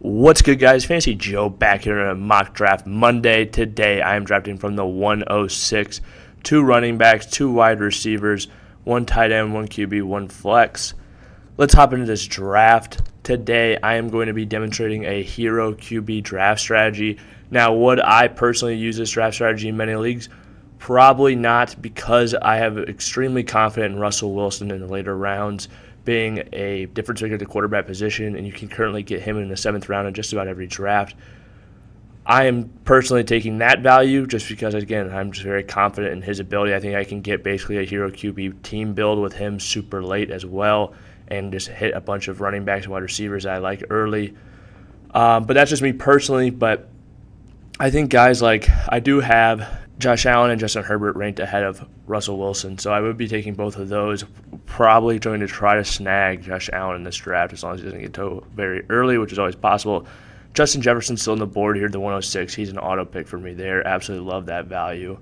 What's good, guys? Fantasy Joe back here on a mock draft Monday. Today, I am drafting from the 106, 2 running backs, 2 wide receivers, 1 tight end, 1 QB, 1 flex. Let's hop into this draft. Today, I am going to be demonstrating a hero QB draft strategy. Now, would I personally use this draft strategy in many leagues? Probably not, because I have extremely confident in Russell Wilson in the later rounds, being a difference maker at the quarterback position, and you can currently get him in the 7th round in just about every draft. I am personally taking that value just because, again, I'm just very confident in his ability. I think I can get basically a hero QB team build with him super late as well and just hit a bunch of running backs and wide receivers I like early. But that's just me personally, but I think guys like I do have Josh Allen and Justin Herbert ranked ahead of Russell Wilson, so I would be taking both of those. Probably going to try to snag Josh Allen in this draft as long as he doesn't get to very early, which is always possible. Justin Jefferson still on the board here, the 106. He's an auto pick for me there. Absolutely love that value.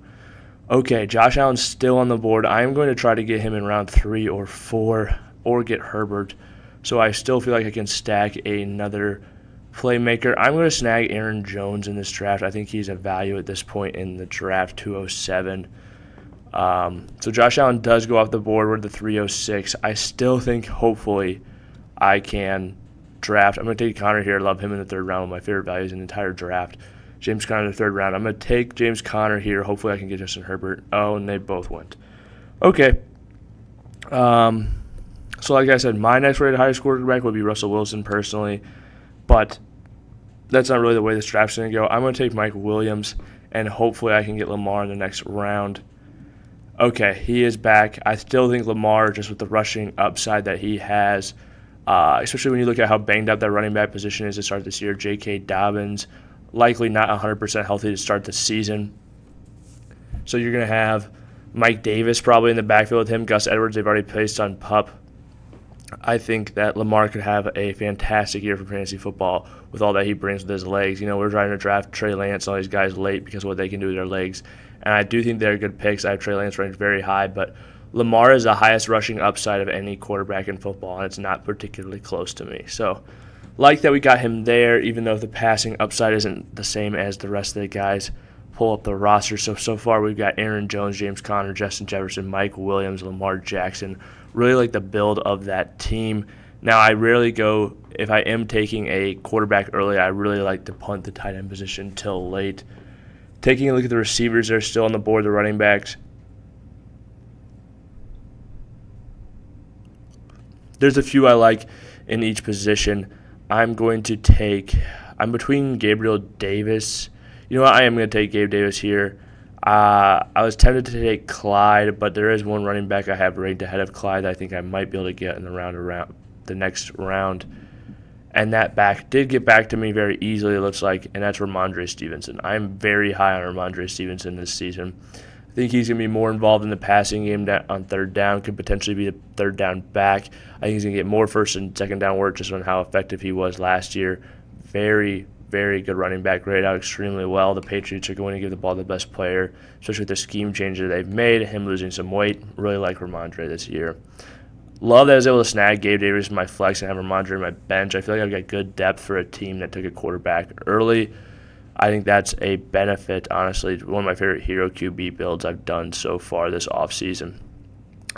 Okay, Josh Allen's still on the board. I am going to try to get him in round 3 or 4 or get Herbert, so I still feel like I can stack another playmaker. I'm going to snag Aaron Jones in this draft. I think he's a value at this point in the draft, 207. So Josh Allen does go off the board with the 306. I still think, hopefully, I can draft. I'm going to take Connor here. I love him in the 3rd round. One of my favorite values in the entire draft. James Conner in the 3rd round. I'm going to take James Conner here. Hopefully I can get Justin Herbert. Oh, and they both went. Okay. So like I said, my next rated highest quarterback would be Russell Wilson personally. But that's not really the way this draft's going to go. I'm going to take Mike Williams, and hopefully I can get Lamar in the next round. Okay, he is back. I still think Lamar, just with the rushing upside that he has, especially when you look at how banged up that running back position is to start this year. J.K. Dobbins, likely not 100% healthy to start the season. So you're going to have Mike Davis probably in the backfield with him. Gus Edwards, they've already placed on PUP. I think that Lamar could have a fantastic year for fantasy football with all that he brings with his legs. You know, we're trying to draft Trey Lance and all these guys late because of what they can do with their legs. And I do think they're good picks. I have Trey Lance ranked very high, but Lamar is the highest rushing upside of any quarterback in football, and it's not particularly close to me. So, like that we got him there, even though the passing upside isn't the same as the rest of the guys. Pull up the roster. So far we've got Aaron Jones, James Conner, Justin Jefferson, Mike Williams, Lamar Jackson. Really like the build of that team. Now, I rarely go, if I am taking a quarterback early, I really like to punt the tight end position till late. Taking a look at the receivers, they're still on the board, the running backs. There's a few I like in each position. I'm between Gabriel Davis. You know what? I am going to take Gabe Davis here. I was tempted to take Clyde, but there is one running back I have ranked ahead of Clyde that I think I might be able to get in the next round. And that back did get back to me very easily, it looks like, and that's Rhamondre Stevenson. I'm very high on Rhamondre Stevenson this season. I think he's going to be more involved in the passing game on 3rd down, could potentially be the 3rd down back. I think he's going to get more 1st and 2nd down work just on how effective he was last year. Very, very good running back, graded out extremely well. The Patriots are going to give the ball to the best player, especially with the scheme change that they've made, him losing some weight. Really like Rhamondre this year. Love that I was able to snag Gabe Davis in my flex and have Rhamondre in my bench. I feel like I've got good depth for a team that took a quarterback early. I think that's a benefit, honestly. One of my favorite hero QB builds I've done so far this offseason.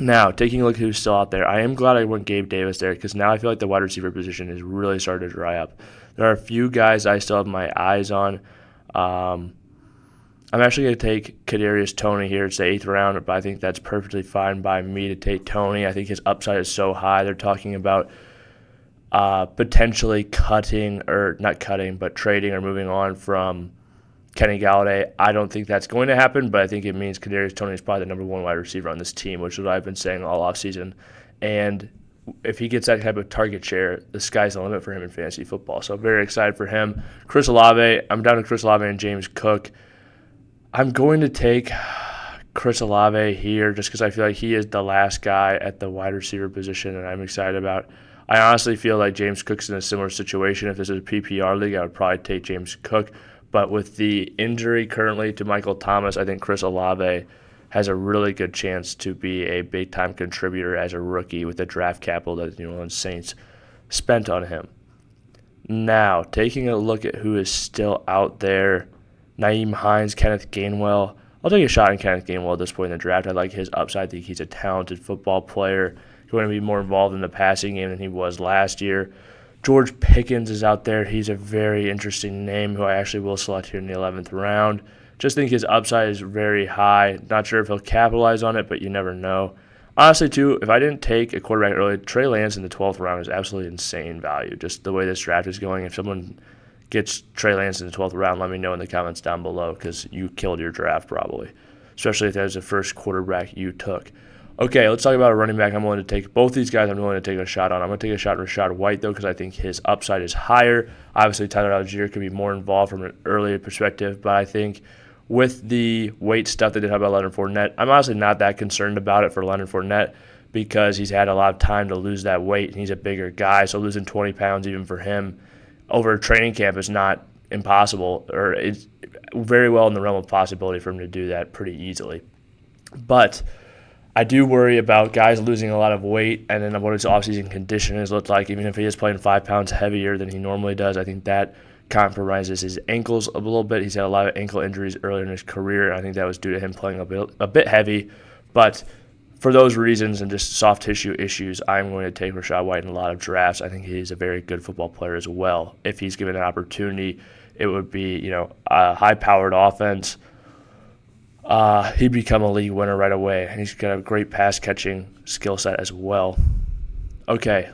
Now, taking a look at who's still out there, I am glad I went Gabe Davis there because now I feel like the wide receiver position is really starting to dry up. There are a few guys I still have my eyes on. I'm actually going to take Kadarius Toney here. It's the 8th round, but I think that's perfectly fine by me to take Toney. I think his upside is so high. They're talking about potentially trading or moving on from Kenny Galladay. I don't think that's going to happen, but I think it means Kadarius Toney is probably the number 1 wide receiver on this team, which is what I've been saying all offseason. And if he gets that type of target share, the sky's the limit for him in fantasy football. So I'm very excited for him. Chris Olave, I'm down to Chris Olave and James Cook. I'm going to take Chris Olave here just because I feel like he is the last guy at the wide receiver position, and I'm excited about. I honestly feel like James Cook's in a similar situation. If this is a PPR league, I would probably take James Cook. But with the injury currently to Michael Thomas, I think Chris Olave has a really good chance to be a big-time contributor as a rookie with the draft capital that the New Orleans Saints spent on him. Now, taking a look at who is still out there, Heinz, Kenneth, Gainwell. I'll take a shot on Kenneth Gainwell at this point in the draft. I like his upside. I think he's a talented football player. He's going to be more involved in the passing game than he was last year. George Pickens is out there. He's a very interesting name who I actually will select here in the 11th round. Just think his upside is very high. Not sure if he'll capitalize on it, but you never know. Honestly, too, if I didn't take a quarterback early, Trey Lance in the 12th round is absolutely insane value. Just the way this draft is going. If someone gets Trey Lance in the 12th round, let me know in the comments down below because you killed your draft probably, especially if that was the first quarterback you took. Okay, let's talk about a running back I'm willing to take. Both these guys I'm willing to take a shot on. I'm going to take a shot on Rachaad White, though, because I think his upside is higher. Obviously, Tyler Algier could be more involved from an earlier perspective, but I think with the weight stuff they did about Leonard Fournette, I'm honestly not that concerned about it for Leonard Fournette because he's had a lot of time to lose that weight, and he's a bigger guy, so losing 20 pounds even for him over training camp is not impossible, or it's very well in the realm of possibility for him to do that pretty easily. But I do worry about guys losing a lot of weight, and then what his offseason condition has looked like. Even if he is playing 5 pounds heavier than he normally does, I think that compromises his ankles a little bit. He's had a lot of ankle injuries earlier in his career, and I think that was due to him playing a bit heavy. But for those reasons and just soft tissue issues, I'm going to take Rachaad White in a lot of drafts. I think he's a very good football player as well. If he's given an opportunity, it would be a high-powered offense. He'd become a league winner right away, and he's got a great pass-catching skill set as well. Okay,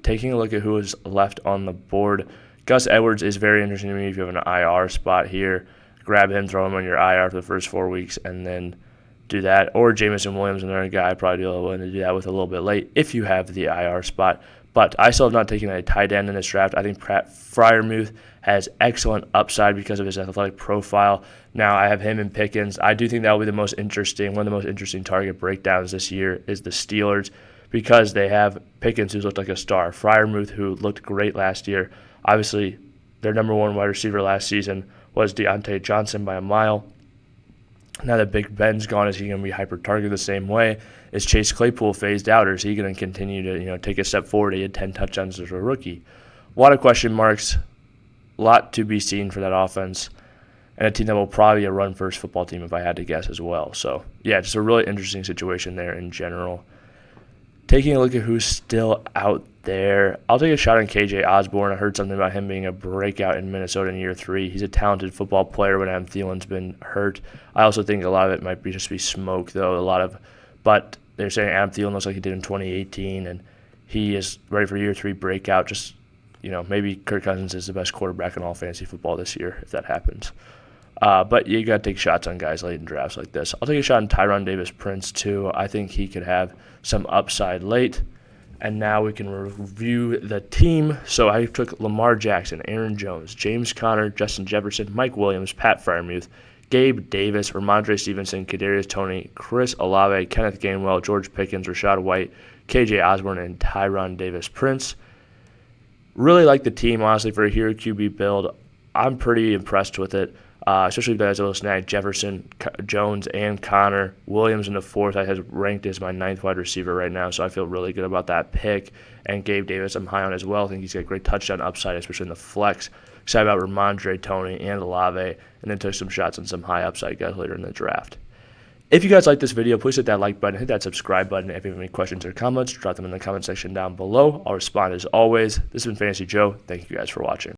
taking a look at who is left on the board, Gus Edwards is very interesting to me if you have an IR spot here. Grab him, throw him on your IR for the first 4 weeks, and then do that. Or Jameson Williams, another guy I'd probably be willing to do that with a little bit late if you have the IR spot. But I still have not taken a tight end in this draft. I think Pat Freiermuth has excellent upside because of his athletic profile. Now I have him and Pickens. I do think that will be the most interesting, one of the most interesting target breakdowns this year is the Steelers because they have Pickens, who's looked like a star, Freiermuth, who looked great last year. Obviously, their number one wide receiver last season was Deontay Johnson by a mile. Now that Big Ben's gone, is he going to be hyper-targeted the same way? Is Chase Claypool phased out, or is he going to continue to take a step forward? He had 10 touchdowns as a rookie. A lot of question marks, a lot to be seen for that offense, and a team that will probably be a run-first football team if I had to guess as well. So, yeah, just a really interesting situation there in general. Taking a look at who's still out there, I'll take a shot on KJ Osborne. I heard something about him being a breakout in Minnesota in year 3. He's a talented football player when Adam Thielen's been hurt. I also think a lot of it might be just be smoke, though. But they're saying Adam Thielen looks like he did in 2018, and he is ready for year 3 breakout. Just, maybe Kirk Cousins is the best quarterback in all fantasy football this year if that happens. But you got to take shots on guys late in drafts like this. I'll take a shot on Tyron Davis-Prince, too. I think he could have some upside late. And now we can review the team. So I took Lamar Jackson, Aaron Jones, James Conner, Justin Jefferson, Mike Williams, Pat Freiermuth, Gabe Davis, Rhamondre Stevenson, Kadarius Toney, Chris Olave, Kenneth Gainwell, George Pickens, Rachaad White, KJ Osborne, and Tyron Davis-Prince. Really like the team, honestly, for a hero QB build. I'm pretty impressed with it. Especially if I was able to snag Jefferson, Jones, and Connor. Williams in the 4th I have ranked as my 9th wide receiver right now, so I feel really good about that pick. And Gabe Davis I'm high on as well. I think he's got great touchdown upside, especially in the flex. Excited about Rhamondre, Toney, and Olave, and then took some shots on some high upside guys later in the draft. If you guys like this video, please hit that like button, hit that subscribe button. If you have any questions or comments, drop them in the comment section down below. I'll respond as always. This has been Fantasy Joe. Thank you guys for watching.